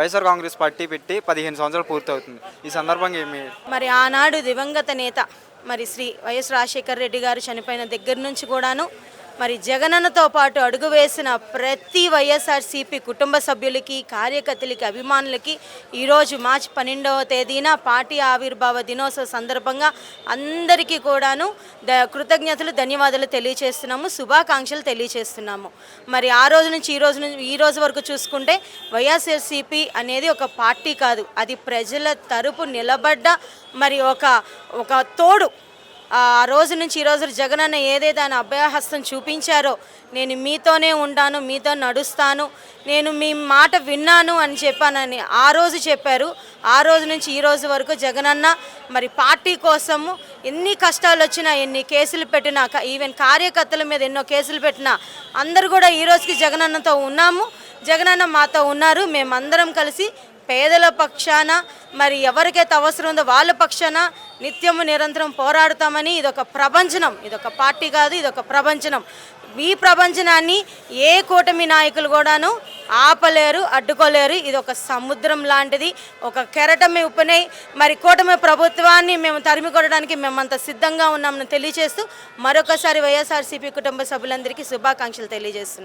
YSR Congress party పెట్టి 15 సంవత్సరాలు పూర్తవుతుంది. ఈ సందర్భంగా మరి ఆనాడు దివంగత నేత మరి శ్రీ వైఎస్ రాజశేఖర రెడ్డి గారు చనిపోయిన దగ్గర నుంచి కూడాను మరి జగనన్నతో పాటు అడుగు వేసిన ప్రతి వైఎస్ఆర్సీపీ కుటుంబ సభ్యులకి, కార్యకర్తలకి, అభిమానులకి ఈరోజు మార్చి 12వ తేదీన పార్టీ ఆవిర్భావ దినోత్సవ సందర్భంగా అందరికీ కూడాను కృతజ్ఞతలు, ధన్యవాదాలు తెలియజేస్తున్నాము, శుభాకాంక్షలు తెలియజేస్తున్నాము. మరి ఆ రోజు నుంచి ఈ రోజు వరకు చూసుకుంటే వైఎస్ఆర్సీపీ అనేది ఒక పార్టీ కాదు, అది ప్రజల తరపు నిలబడ్డ మరి ఒక తోడు. ఆ రోజు నుంచి ఈ రోజు జగనన్న ఏదైతే ఆయన అభయహస్తం చూపించారో, నేను మీతోనే ఉంటాను, మీతో నడుస్తాను, నేను మీ మాట విన్నాను అని చెప్పానని ఆ రోజు చెప్పారు. ఆ రోజు నుంచి ఈ రోజు వరకు జగనన్న మరి పార్టీ కోసము ఎన్ని కష్టాలు వచ్చినా, ఎన్ని కేసులు పెట్టినా, ఈవెన్ కార్యకర్తల మీద ఎన్నో కేసులు పెట్టినా అందరూ కూడా ఈ రోజుకి జగనన్నతో ఉన్నాము, జగనన్న మాతో ఉన్నారు. మేమందరం కలిసి పేదల పక్షాన మరి ఎవరికైతే అవసరం ఉందో వాళ్ళ పక్షాన నిత్యము నిరంతరం పోరాడుతామని. ఇదొక ప్రపంచనం, ఇదొక పార్టీ కాదు, ఇదొక ప్రపంచనం. ఈ ప్రపంచనాన్ని ఏ కూటమి నాయకులు కూడాను ఆపలేరు, అడ్డుకోలేరు. ఇది ఒక సముద్రం లాంటిది, ఒక కెరటమి ఉప్పునై మరి కూటమి ప్రభుత్వాన్ని మేము తరిమి కొట్టడానికి మేమంత సిద్ధంగా ఉన్నామని తెలియజేస్తూ మరొకసారి వైఎస్ఆర్సీపీ కుటుంబ సభ్యులందరికీ శుభాకాంక్షలు తెలియజేస్తున్నాం.